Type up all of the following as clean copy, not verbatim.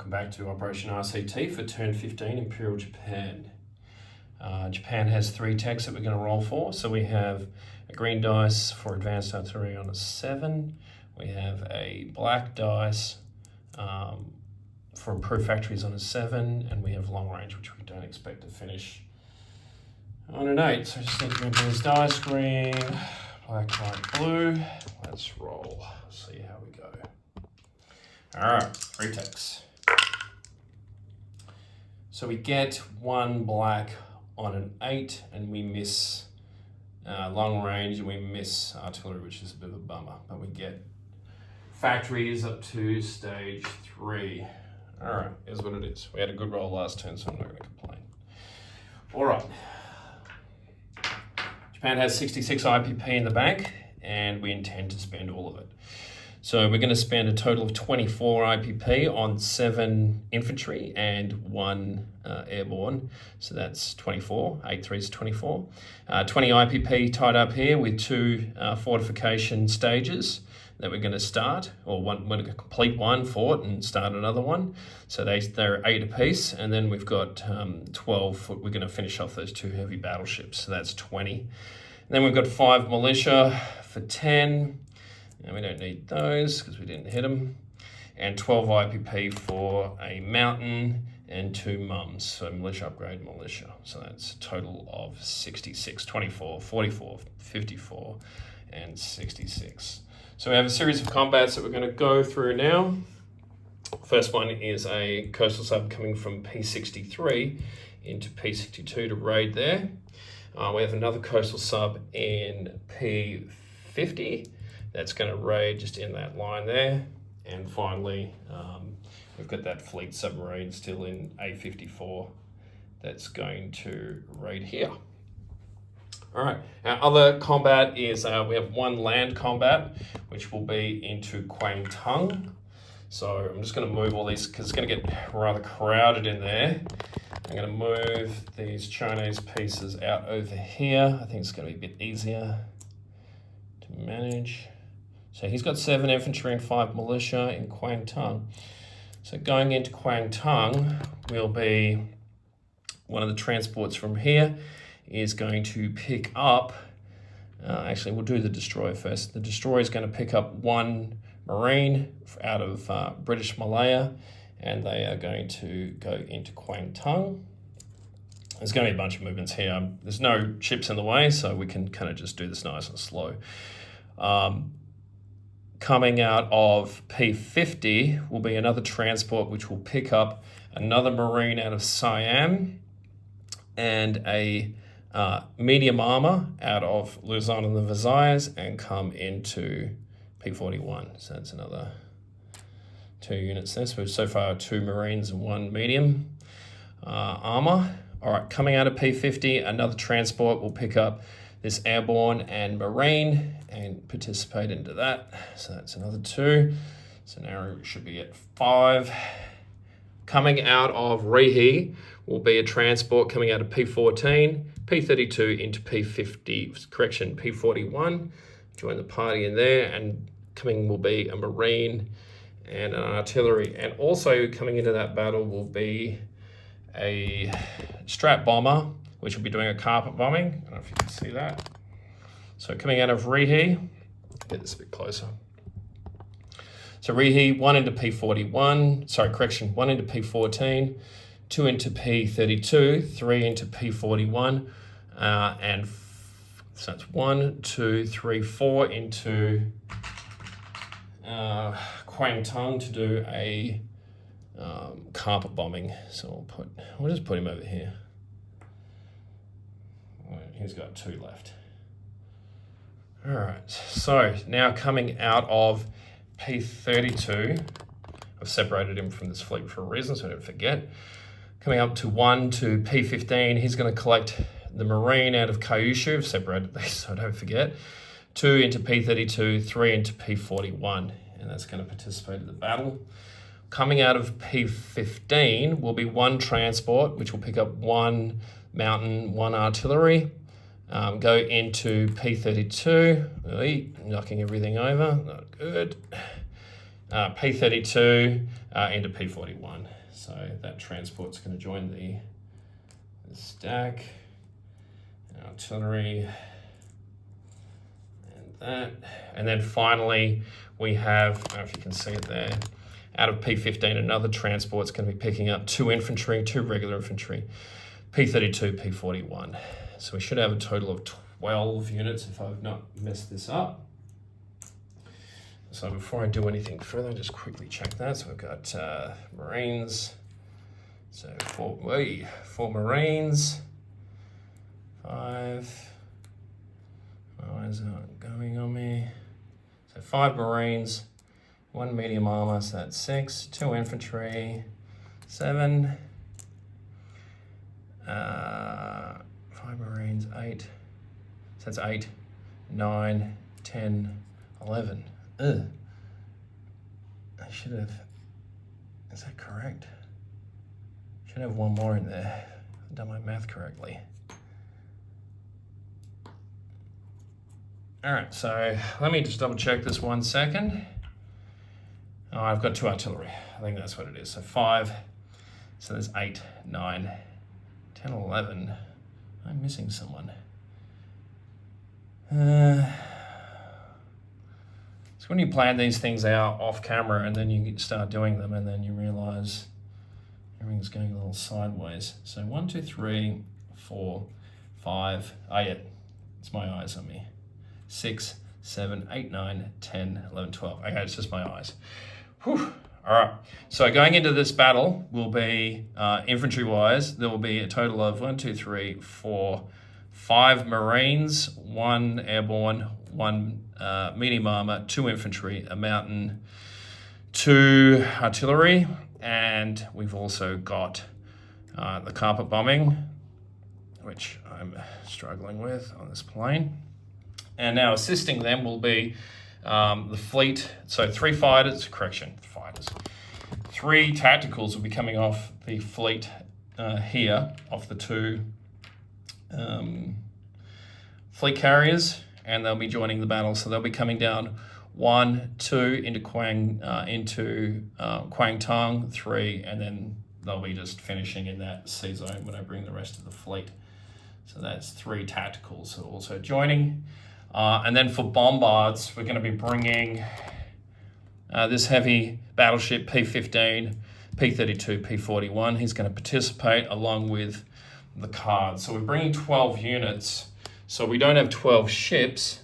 Welcome back to Operation RCT for Turn 15, Imperial Japan. Japan has 3 techs that we're going to roll for. So we have a green dice for advanced artillery on a 7. We have a black dice for improved factories on a 7. And we have long range, which we don't expect to finish on an 8. So just need to remember these dice, green, black, white, blue. Let's roll, see how we go. All right, 3 techs. So we get 1 black on an 8, and we miss long range, and we miss artillery, which is a bit of a bummer. But we get factories up to stage 3. All right, here's what it is. We had a good roll last turn, so I'm not going to complain. All right. Japan has 66 IPP in the bank, and we intend to spend all of it. So we're going to spend a total of 24 IPP on 7 infantry and 1 airborne. So that's 24, 8 3s 24. 20 IPP tied up here with 2 fortification stages that we're going to start, or we're going to complete 1 fort and start another one. So they're 8 apiece, and then we've got 12. We're going to finish off those 2 heavy battleships, so that's 20. And then we've got 5 militia for 10. And we don't need those because we didn't hit them. And 12 IPP for a mountain and 2 mums. So militia upgrade, militia. So that's a total of 66, 24, 44, 54, and 66. So we have a series of combats that we're going to go through now. First one is a coastal sub coming from P63 into P62 to raid there. We have another coastal sub in P50. That's going to raid just in that line there. And finally, we've got that fleet submarine still in A54 that's going to raid here. All right, our other combat is we have 1 land combat, which will be into Kwangtung. So I'm just going to move all these because it's going to get rather crowded in there. I'm going to move these Chinese pieces out over here. I think it's going to be a bit easier to manage. So he's got 7 infantry and 5 militia in Kwangtung. So going into Kwangtung will be one of the transports from here is going to pick up, actually we'll do the destroyer first. The destroyer is going to pick up 1 marine out of British Malaya, and they are going to go into Kwangtung. There's going to be a bunch of movements here. There's no ships in the way, so we can kind of just do this nice and slow. Coming out of P50 will be another transport which will pick up another marine out of Siam and a medium armor out of Luzon and the Visayas and come into P41. So that's another 2 units there. So far 2 marines and 1 medium armor. All right, coming out of P50, another transport will pick up this airborne and marine and participate into that. So that's another 2. So now we should be at 5. Coming out of Rehe will be a transport coming out of P14, P32 into P50, correction, P41. Join the party in there, and coming will be a marine and an artillery. And also coming into that battle will be a strat bomber, which will be doing a carpet bombing. I don't know if you can see that. So coming out of Rehe, get this a bit closer. So Rehe, 1 into P41, sorry, correction, 1 into P14, 2 into P32, 3 into P41, and so that's 1, 2, 3, 4 into Kwangtung to do a carpet bombing. So we'll just put him over here. He's got 2 left. All right, so now coming out of P32, I've separated him from this fleet for a reason, so I don't forget. Coming up to 1 to P15, he's going to collect the marine out of Kyushu. I've separated these, so I don't forget. 2 into P32, 3 into P41, and that's going to participate in the battle. Coming out of P15 will be 1 transport, which will pick up 1 mountain, 1 artillery. Go into P32, knocking everything over, not good. P32 into P41. So that transport's going to join the stack, artillery, and that. And then finally, we have, I don't know if you can see it there, out of P15, another transport's going to be picking up 2 infantry, 2 regular infantry, P32, P41. So we should have a total of 12 units if I've not messed this up. So before I do anything further, just quickly check that. So we've got Marines. So 4 Marines. 5. Why is it going on me? So 5 Marines, 1 medium armor, so that's 6. 2 infantry, 7. 5 Marines, 8. So that's 8, 9, 10, 11. Ugh. I should have, is that correct? Should have 1 more in there. I've done my math correctly. All right, so let me just double check this 1 second. Oh, I've got 2 artillery. I think that's what it is. So 5, so there's 8, 9, 10, 11. I'm missing someone. So when you plan these things out off camera and then you start doing them and then you realize everything's going a little sideways. So 1, 2, 3, 4, 5. Oh yeah, it's my eyes on me. 6, 7, 8, 9, 10, 11, 12. Okay, it's just my eyes. Whew. All right, so going into this battle will be, infantry-wise, there will be a total of 1, 2, 3, 4, 5 Marines, 1 airborne, 1 medium armor, 2 infantry, a mountain, 2 artillery, and we've also got the carpet bombing, which I'm struggling with on this plane. And now assisting them will be the fleet. So 3 fighters, 3 tacticals will be coming off the fleet here, off the 2 fleet carriers, and they'll be joining the battle. So they'll be coming down 1, 2 into Quang Tong, 3, and then they'll be just finishing in that C zone when I bring the rest of the fleet. So that's 3 tacticals also joining. And then for bombards, we're going to be bringing this heavy battleship P15, P32, P41. He's going to participate along with the cards. So we're bringing 12 units. So we don't have 12 ships,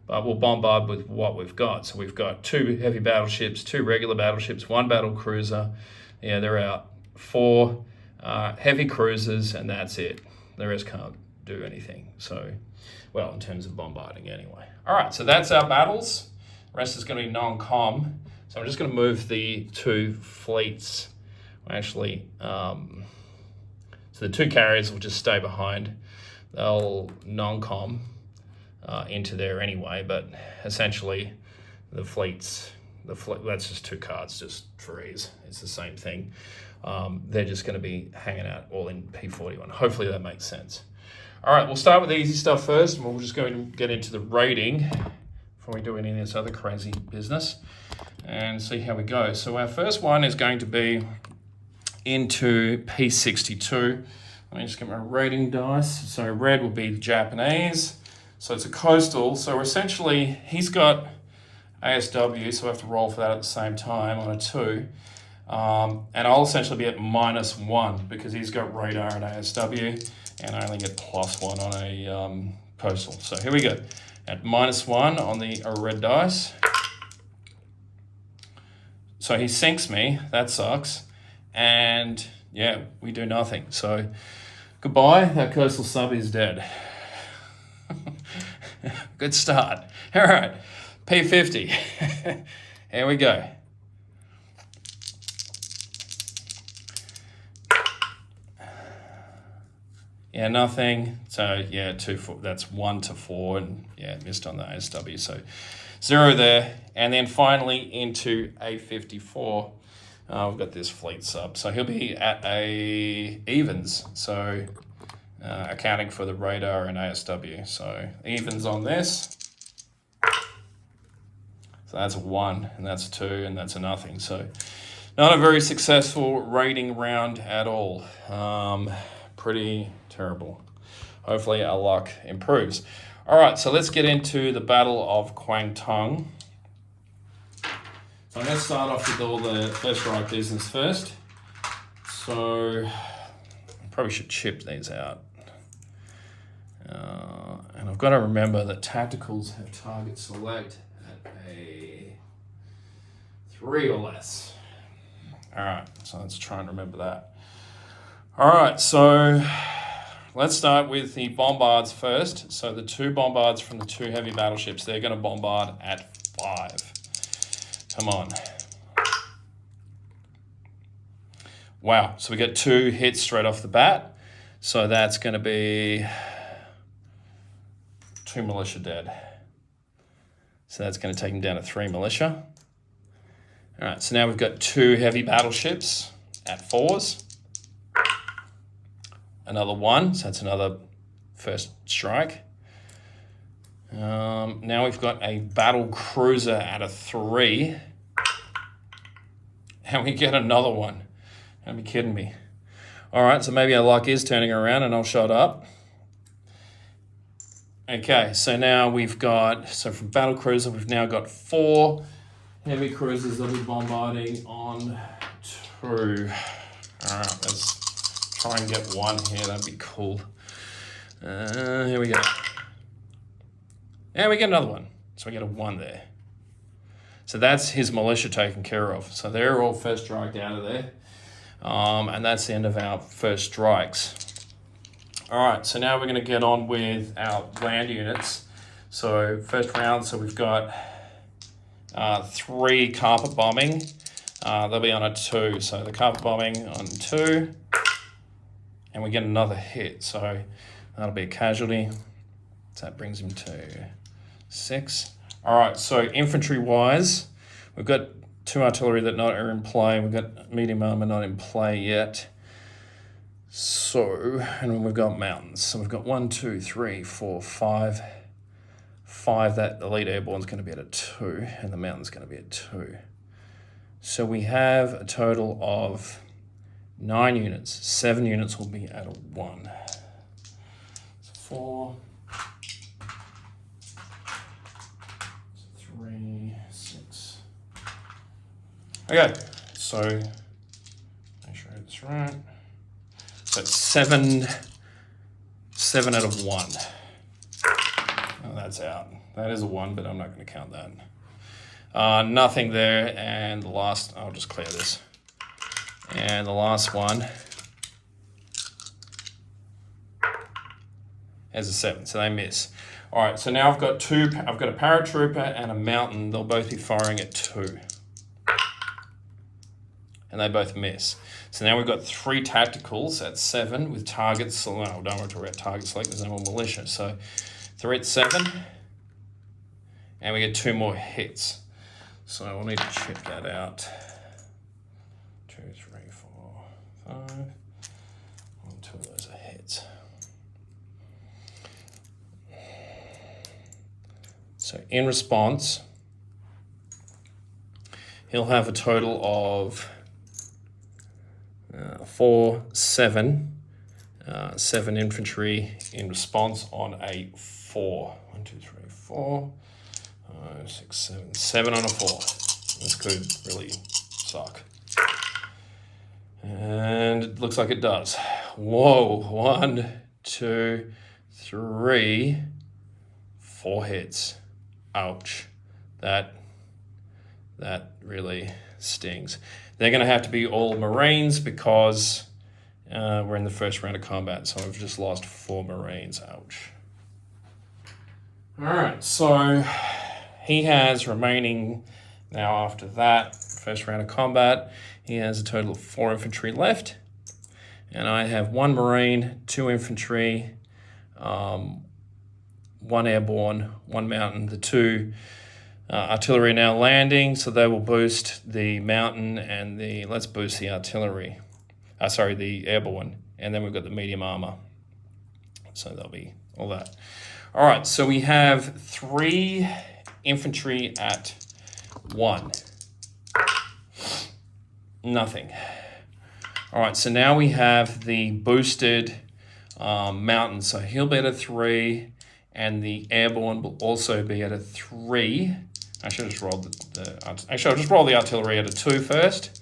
but we'll bombard with what we've got. So we've got 2 heavy battleships, 2 regular battleships, 1 battle cruiser. Yeah, they're out. 4 heavy cruisers, and that's it. The rest can't do anything. So, well, in terms of bombarding anyway. All right, so that's our battles. The rest is going to be non-com. So I'm just going to move the 2 fleets. Actually, so the 2 carriers will just stay behind. They'll non-com into there anyway, but essentially the fleets, that's just 2 cards just for ease. It's the same thing. They're just going to be hanging out all in P41. Hopefully that makes sense. All right, we'll start with the easy stuff first, and we're just going to get into the rating before we do any of this other crazy business and see how we go. So our first one is going to be into P62. Let me just get my rating dice. So red will be Japanese. So it's a coastal. So essentially, he's got ASW, so I have to roll for that at the same time on a 2. And I'll essentially be at -1 because he's got radar and ASW, and I only get +1 on a coastal. So here we go. At -1 on the red dice. So he sinks me. That sucks. And yeah, we do nothing. So goodbye. That coastal sub is dead. Good start. All right. P50. Here we go. Yeah, nothing. So yeah, 2, 4, that's 1 to 4, and yeah, missed on the ASW. So 0 there. And then finally into A54, we've got this fleet sub. So he'll be at a evens. So accounting for the radar and ASW. So evens on this. So that's a 1, and that's a 2, and that's a nothing. So not a very successful raiding round at all. Pretty terrible. Hopefully our luck improves. All right, so let's get into the Battle of Kwangtung. So I'm going to start off with all the first strike business first. So I probably should chip these out. And I've got to remember that tacticals have target select at a 3 or less. All right, so let's try and remember that. All right, so let's start with the bombards first. So the 2 bombards from the 2 heavy battleships, they're going to bombard at 5. Come on. Wow, so we get 2 hits straight off the bat. So that's going to be 2 militia dead. So that's going to take him down to 3 militia. All right, so now we've got 2 heavy battleships at 4s. Another 1, so that's another first strike. Now we've got a battle cruiser at a 3. And we get another one. Don't be kidding me. All right, so maybe our luck is turning around and I'll shut up. Okay, so now we've got, so from battle cruiser, we've now got 4 heavy cruisers that we're bombarding on 2. All right, let's try and get 1 here. That'd be cool. Here we go. And we get another one. So we get a 1 there. So that's his militia taken care of. So they're all first striked out of there. And that's the end of our first strikes. All right, so now we're going to get on with our land units. So first round, so we've got 3 carpet bombing. They'll be on a 2. So the carpet bombing on 2. And we get another hit. So that'll be a casualty. So that brings him to 6. All right, so infantry-wise, we've got 2 artillery that are in play. We've got medium armor not in play yet. So, and then we've got mountains. So we've got 1, 2, 3, 4, 5. 5, that elite airborne's going to be at a 2, and the mountain's going to be at 2. So we have a total of 9 units. 7 units will be at a 1. So 4, 3, 6. Okay, so make sure it's right. So it's 7 out of 1. Oh, that's out. That is a 1, but I'm not going to count that. Nothing there, and the last, I'll just clear this. And the last one has a 7, so they miss. All right, so now I've got a paratrooper and a mountain. They'll both be firing at 2. And they both miss. So now we've got 3 tacticals at 7 with targets. So no, don't want to talk about targets like there's no more militia. So 3 at 7. And we get 2 more hits. So we'll need to check that out. 2, 3, 4, 5. 1, 2 of those are hits. So in response, he'll have a total of 7 infantry in response on a 4. 1, 2, 3, 4, 5, 6, 7. 7 on a 4. This could really suck. And it looks like it does. Whoa, 1, 2, 3, 4 hits. Ouch. That really stings. They're going to have to be all Marines because we're in the first round of combat, so I've just lost 4 Marines. Ouch. All right, so he has remaining now after that first round of combat. He has a total of 4 infantry left, and I have 1 Marine, 2 infantry, 1 airborne, 1 mountain. The 2 artillery now landing, so they will boost the mountain and let's boost the artillery. The airborne, and then we've got the medium armor. So there'll be all that. All right, so we have 3 infantry at 1. Nothing. All right, so now we have the boosted mountain. So he'll be at a 3, and the airborne will also be at a 3. I should have just rolled actually, I'll just roll the artillery at a 2 first.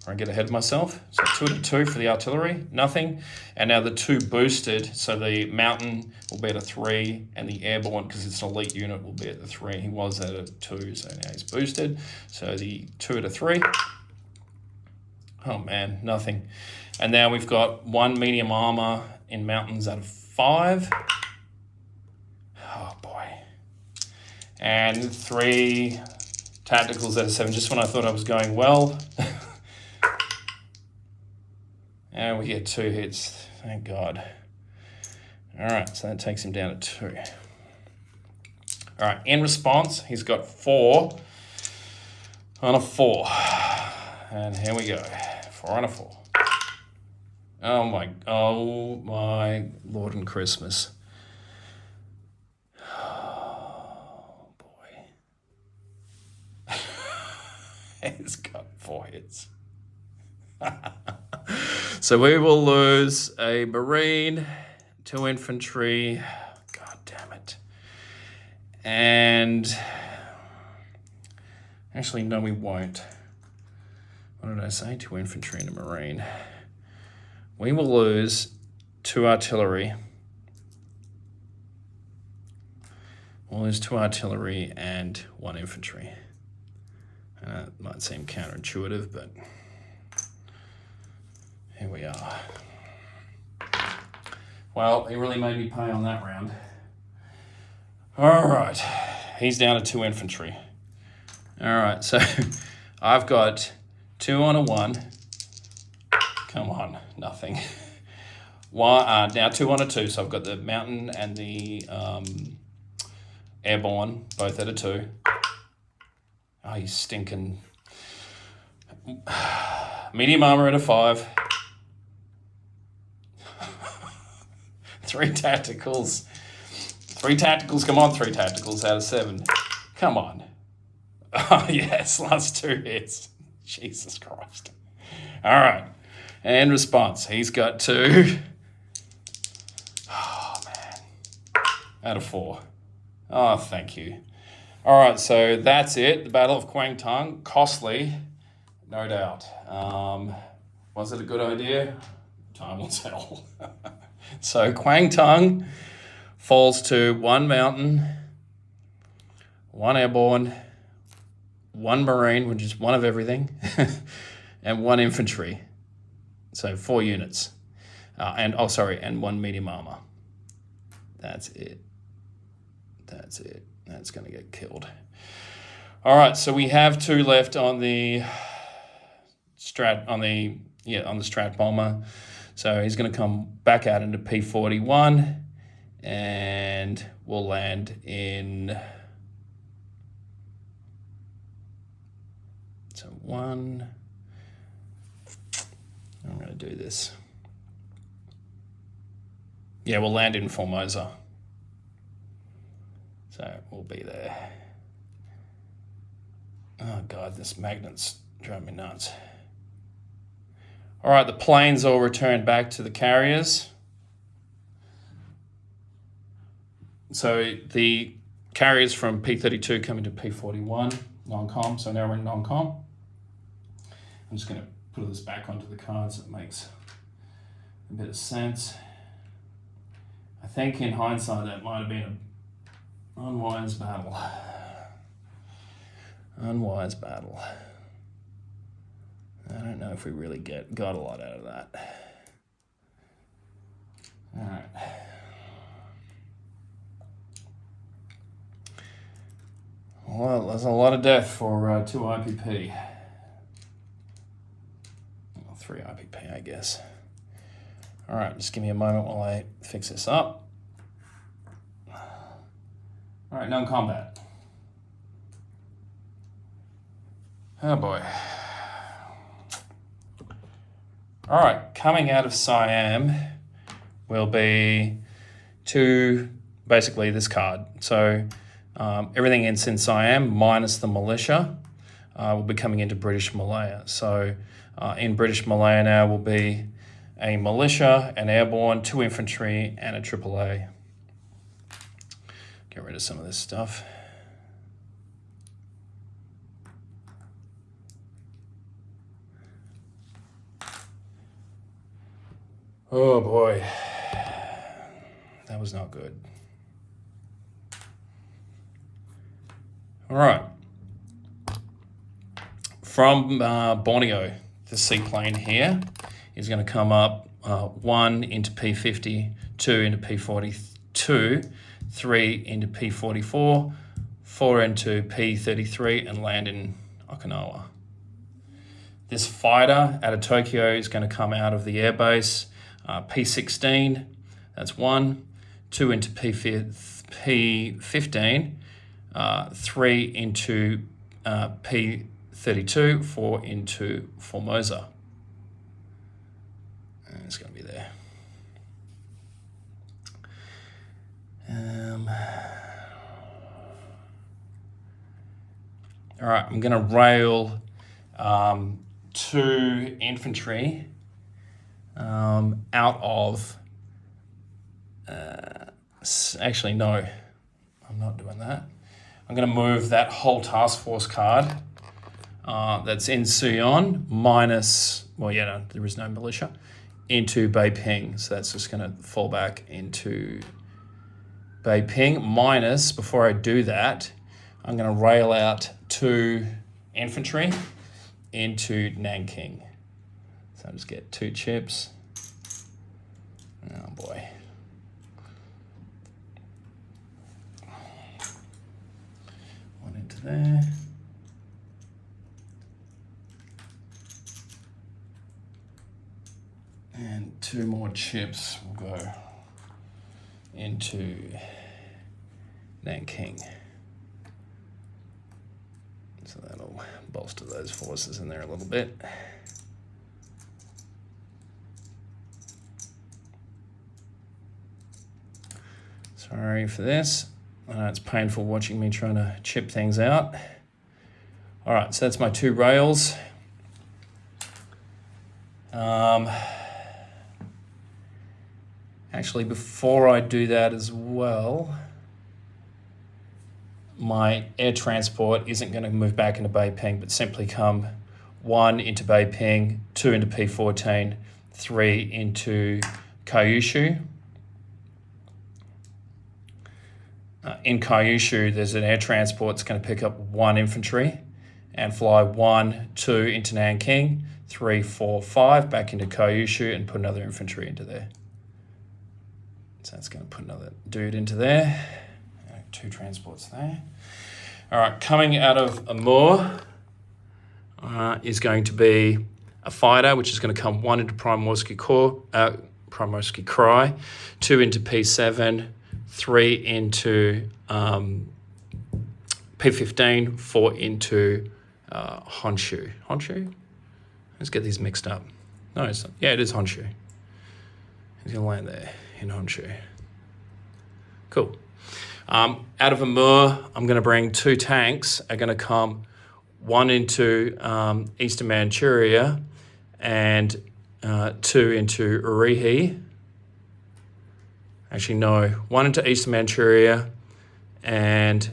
I get ahead of myself. So 2 at a 2 for the artillery, nothing. And now the 2 boosted, so the mountain will be at a 3, and the airborne, because it's an elite unit, will be at the 3. He was at a 2, so now he's boosted. So the 2 at a 3. Oh man, nothing. And now we've got 1 medium armor in mountains at a 5. Oh boy. And 3 tacticals at a 7, just when I thought I was going well. And we get 2 hits, thank God. All right, so that takes him down to 2. All right, in response, he's got 4 on a 4. And here we go, 4 on a 4. Oh my Lord and Christmas. Oh boy. He's got 4 hits. So we will lose a Marine, 2 infantry. God damn it. And actually, no, we won't. What did I say? 2 infantry and a Marine. We will lose 2 artillery. We'll lose 2 artillery and 1 infantry. It might seem counterintuitive, but here we are. Well, he really made me pay on that round. All right, he's down to 2 infantry. All right, so I've got 2 on a 1. Come on, nothing. Now 2 on a 2, so I've got the mountain and the airborne, both at a 2. Oh, you stinking. Medium armor at a 5. 3 tacticals. 3 tacticals, come on, 3 tacticals out of 7. Come on. Oh, yes, last 2 hits. Jesus Christ. All right. And response, he's got 2. Oh, man. Out of 4. Oh, thank you. All right, so that's it. The Battle of Kwang Tung. Costly, no doubt. Was it a good idea? Time will tell. So Kwang Tung falls to 1 mountain, 1 airborne, 1 Marine, which is 1 of everything, and 1 infantry. So 4 units. And 1 medium armor. That's it. That's it. That's going to get killed. All right, so we have 2 left on the Strat bomber. So he's going to come back out into P41, and we'll land in. So 1. I'm going to do this. Yeah, we'll land in Formosa. So we'll be there. Oh God, this magnet's driving me nuts. All right, the planes all returned back to the carriers. So the carriers from P32 come into P41, non-com, so now we're in non-com. I'm just going to put this back onto the card so it makes a bit of sense. I think in hindsight that might have been an unwise battle. Unwise battle. I don't know if we really got a lot out of that. All right. Well, there's a lot of death for 2 IPP. Well, 3 IPP, I guess. All right, just give me a moment while I fix this up. All right, non-combat. Oh boy. All right, coming out of Siam will be basically this card. So everything in Siam minus the militia. will be coming into British Malaya. So in British Malaya now will be a militia, an airborne, 2 infantry, and a AAA. Get rid of some of this stuff. Oh boy, that was not good. All right. From Borneo, the seaplane here is going to come up 1 into P50, 2 into P42, 3 into P44, 4 into P33, and land in Okinawa. This fighter out of Tokyo is going to come out of the airbase P16, that's 1, 2 into P15, 3 into P32, 4 into Formosa. And it's going to be there. All right, I'm going to rail 2 infantry out of, actually no, I'm not doing that. I'm going to move that whole task force card that's in Sion minus, well, yeah, no, there is no militia, into Beiping. So that's just going to fall back into Beiping minus, before I do that, I'm going to rail out 2 infantry into Nanking. So I'll just get 2 chips. Oh boy. One into there. And 2 more chips will go into Nanking. So that'll bolster those forces in there a little bit. Sorry for this. I know it's painful watching me trying to chip things out. All right, so that's my 2 rails. Actually, before I do that as well, my air transport isn't going to move back into Beiping, but simply come 1 into Beiping, 2 into P14, 3 into Kyushu. In Kyushu, there's an air transport that's going to pick up 1 infantry and fly 1, 2 into Nanking, 3, 4, 5 back into Kyushu and put another infantry into there. So that's going to put another dude into there. 2 transports there. All right, coming out of Amur is going to be a fighter, which is going to come 1 into Primorsky Krai, 2 into P7, 3 into P15, 4 into Honshu. Honshu? Let's get these mixed up. No, it's not. Yeah, it is Honshu. He's going to land there in Honshu. Cool. Out of Amur, I'm going to bring 2 tanks. Are going to come 1 into Eastern Manchuria and 2 into Urihi. Actually, no. 1 into Eastern Manchuria and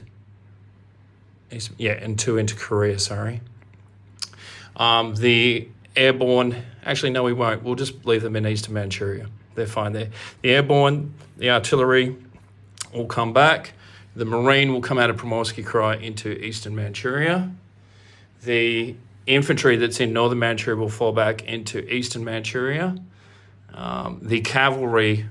2 into Korea, sorry. The airborne, actually, no, we won't. We'll just leave them in Eastern Manchuria. They're fine there. The airborne, the artillery will come back. The marine will come out of Primorsky Krai into Eastern Manchuria. The infantry that's in Northern Manchuria will fall back into Eastern Manchuria. The cavalry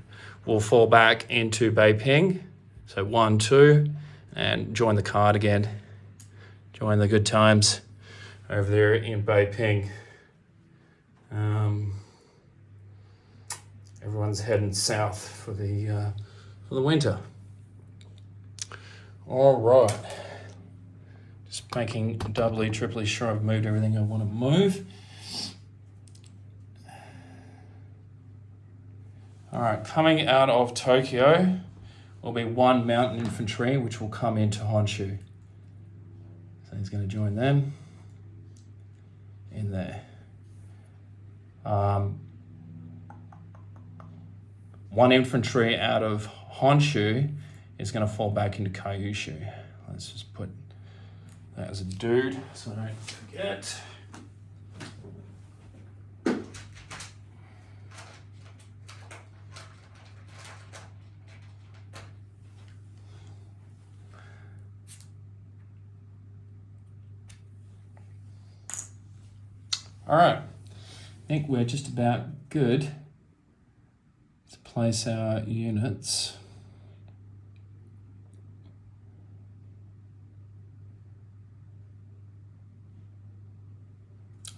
will fall back into Beiping. So 1, 2, and join the card again. Join the good times over there in Beiping. Everyone's heading south for the winter. All right. Just making doubly, triply sure I've moved everything I want to move. All right, coming out of Tokyo will be 1 mountain infantry, which will come into Honshu. So he's going to join them. in there. One infantry out of Honshu is going to fall back into Kyushu. Let's just put that as a dude so I don't forget. All right, I think we're just about good to place our units.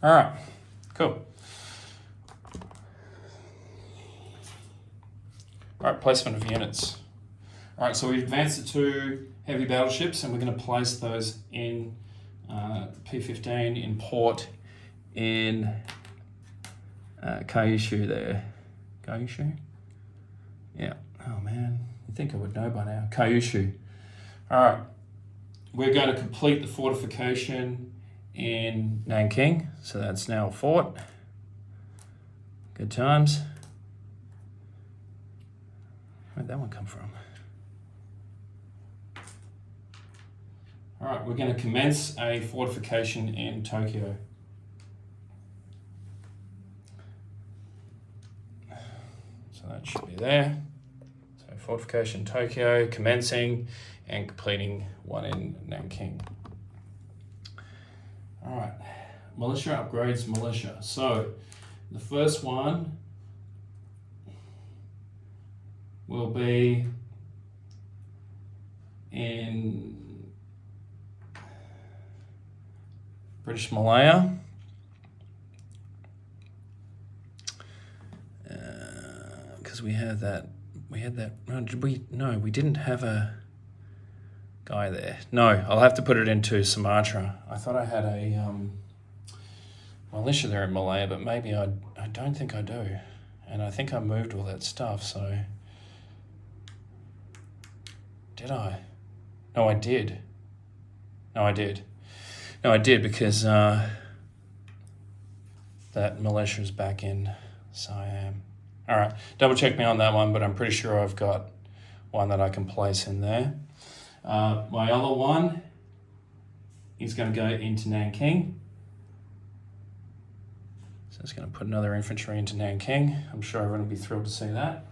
All right, cool. All right, placement of units. All right, so we've advanced the 2 heavy battleships and we're going to place those in P15 in port in Kyushu there. Kyushu? Yeah. Oh man, I think I would know by now. Kyushu. All right. We're going to complete the fortification in Nanking. So that's now a fort. Good times. Where'd that one come from? All right, we're going to commence a fortification in Tokyo. So that should be there. So fortification Tokyo, commencing and completing one in Nanking. All right, militia upgrades militia. So the first one will be in British Malaya. Because we had that, oh, did we? No, we didn't have a guy there. No, I'll have to put it into Sumatra. I thought I had a militia there in Malaya, but maybe I don't think I do. And I think I moved all that stuff, so. Did I? No, I did. No, I did. No, I did because that militia is back in Siam. All right, double check me on that one, but I'm pretty sure I've got one that I can place in there. My other one is going to go into Nanking. So it's going to put another infantry into Nanking. I'm sure everyone will be thrilled to see that.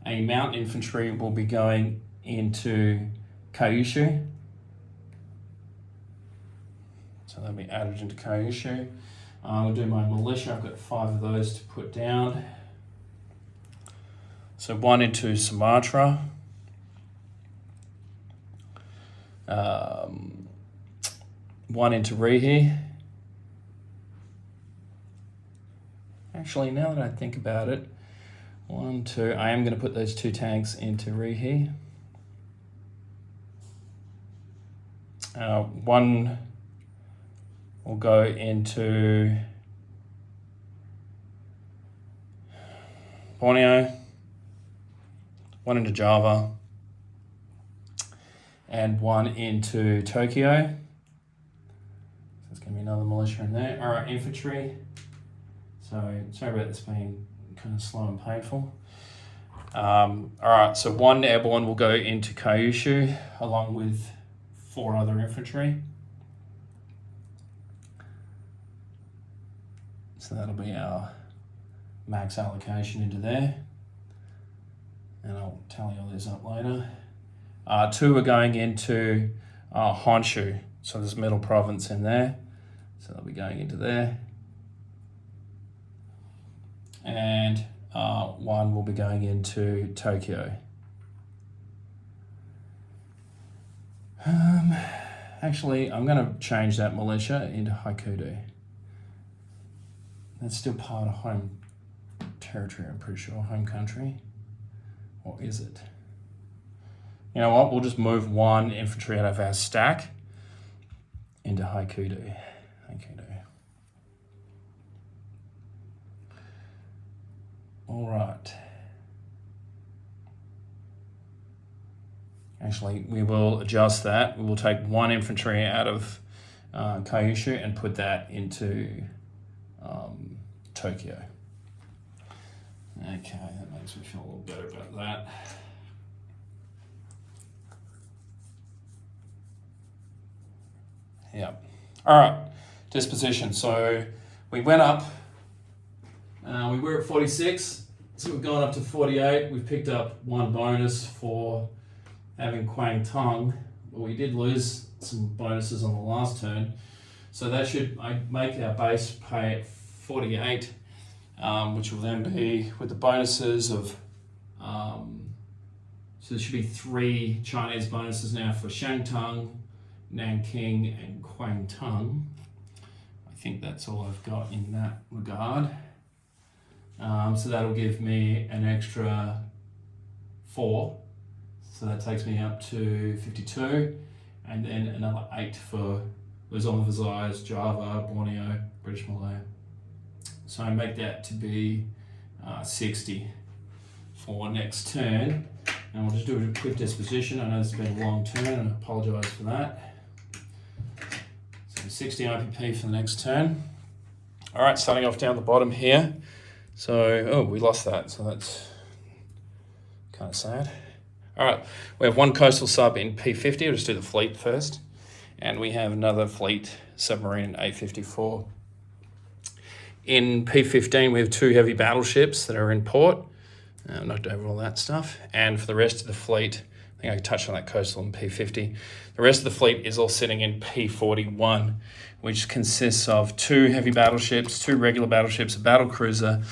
A mountain infantry will be going into Kyushu. So they'll be added into Kyushu. I'll do my militia. I've got 5 of those to put down. So 1 into Sumatra. 1 into Rihi. Actually, now that I think about it, 1, 2, I am going to put those 2 tanks into Rihi. 1 will go into Borneo, 1 into Java, and 1 into Tokyo. So there's going to be another militia in there. All right, infantry. So sorry about this being kind of slow and painful. All right, so 1 airborne will go into Kyushu along with 4 other infantry. So that'll be our max allocation into there. And I'll tally all these up later. 2 are going into Honshu. So there's middle province in there. So they'll be going into there. And 1 will be going into Tokyo. Actually, I'm going to change that militia into Haikudo. That's still part of home territory, I'm pretty sure, home country. Or is it? You know what, we'll just move 1 infantry out of our stack into Haikudo. All right. Actually, we will adjust that. We will take 1 infantry out of Kyushu and put that into Tokyo. Okay, that makes me feel a little better about that. Yeah. All right, disposition. So we went up. We were at 46, so we've gone up to 48. We've picked up one bonus for having Kwang Tung, but we did lose some bonuses on the last turn. So that should make our base pay at 48, which will then be with the bonuses of, so there should be 3 Chinese bonuses now for Shantung, Nanking, and Kwang Tung. I think that's all I've got in that regard. So that'll give me an extra 4. So that takes me up to 52, and then another 8 for Luzon, Visayas, Java, Borneo, British Malaya. So I make that to be 60 for next turn. And we'll just do a quick disposition. I know this has been a long turn and I apologise for that. So 60 IPP for the next turn. All right, starting off down the bottom here. So, we lost that, so that's kind of sad. All right, we have one coastal sub in P50. I'll just do the fleet first. And we have another fleet submarine in A54. In P15, we have 2 heavy battleships that are in port. I'm not over all that stuff. And for the rest of the fleet, I think I touched on that coastal in P50. The rest of the fleet is all sitting in P41, which consists of 2 heavy battleships, 2 regular battleships, a battle cruiser,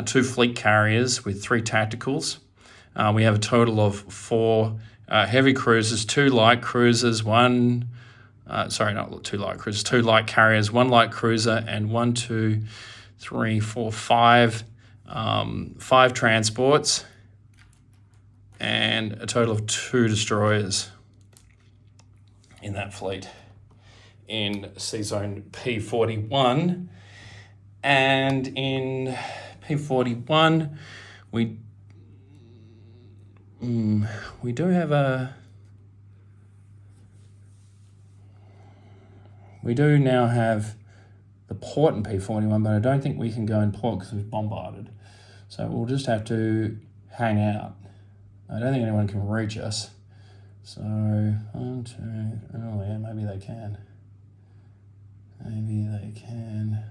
2 fleet carriers with 3 tacticals. We have a total of 4 heavy cruisers, 2 light cruisers, 2 light carriers, 1 light cruiser, and 5 transports, and a total of 2 destroyers in that fleet in Sea Zone P41. And in P41, we do have we do now have the port in P41, but I don't think we can go in port because we've bombarded. So we'll just have to hang out. I don't think anyone can reach us. So, 1, 2, oh yeah, maybe they can. Maybe they can.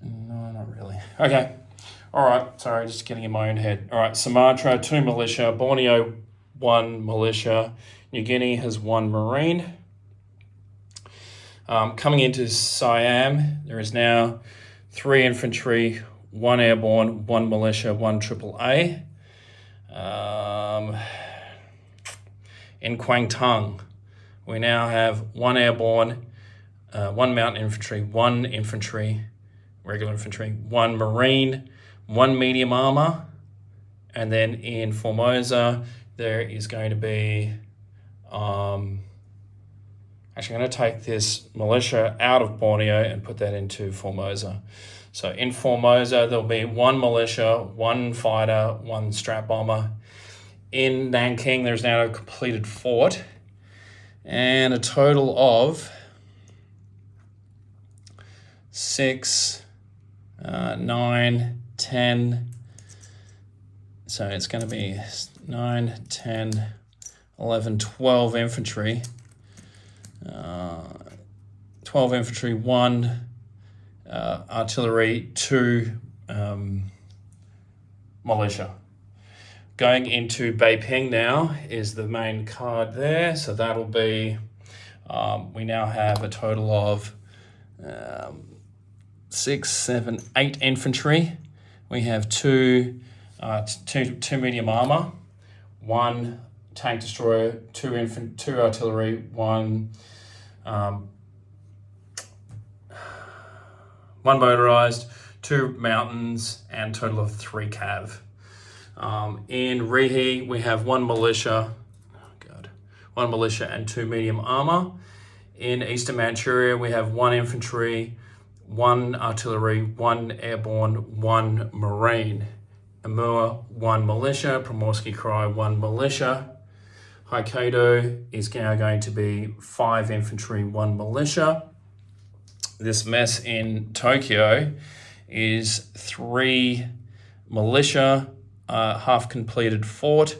No, not really. Okay. All right. Sorry, just getting in my own head. All right. Sumatra, 2 militia. Borneo, 1 militia. New Guinea has 1 marine. Coming into Siam, there is now 3 infantry, 1 airborne, 1 militia, 1 AAA. In Kwang Tung, we now have 1 airborne, 1 mountain infantry, 1 infantry, regular infantry, 1 marine, 1 medium armor, and then in Formosa there is going to be actually I'm going to take this militia out of Borneo and put that into Formosa. So in Formosa there'll be 1 militia, 1 fighter, 1 strap bomber. In Nanking there's now a completed fort and a total of 6, 9, 10. So it's going to be 9, 10, 11, 12 infantry. 12 infantry, 1 artillery, 2 militia. Going into Beiping now is the main card there. So that'll be, we now have a total of 6, 7, 8 infantry. We have 2 medium armor, 1 tank destroyer, 2 artillery, 1 motorized, 2 mountains, and total of 3 cav. In Rihe, we have 1 militia, 1 militia and 2 medium armor. In Eastern Manchuria, we have 1 infantry, 1 artillery, 1 airborne, 1 marine. Amur, 1 militia. Primorsky Krai, 1 militia. Hokkaido is now going to be 5 infantry, 1 militia. This mess in Tokyo is 3 militia, half completed fort,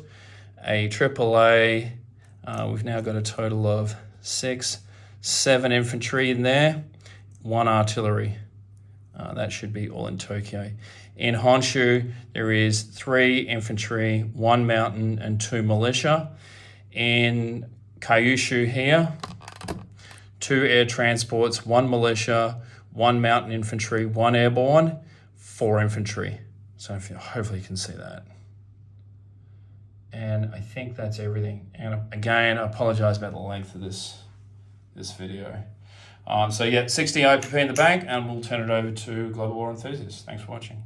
a AAA. We've now got a total of 7 infantry in there, 1 artillery. That should be all in Tokyo. In Honshu, there is 3 infantry, 1 mountain, and 2 militia. In Kyushu here, 2 air transports, 1 militia, 1 mountain infantry, 1 airborne, 4 infantry. So hopefully you can see that. And I think that's everything. And again, I apologize about the length of this video. So yeah, 60 IPP in the bank, and we'll turn it over to Global War Enthusiasts. Thanks for watching.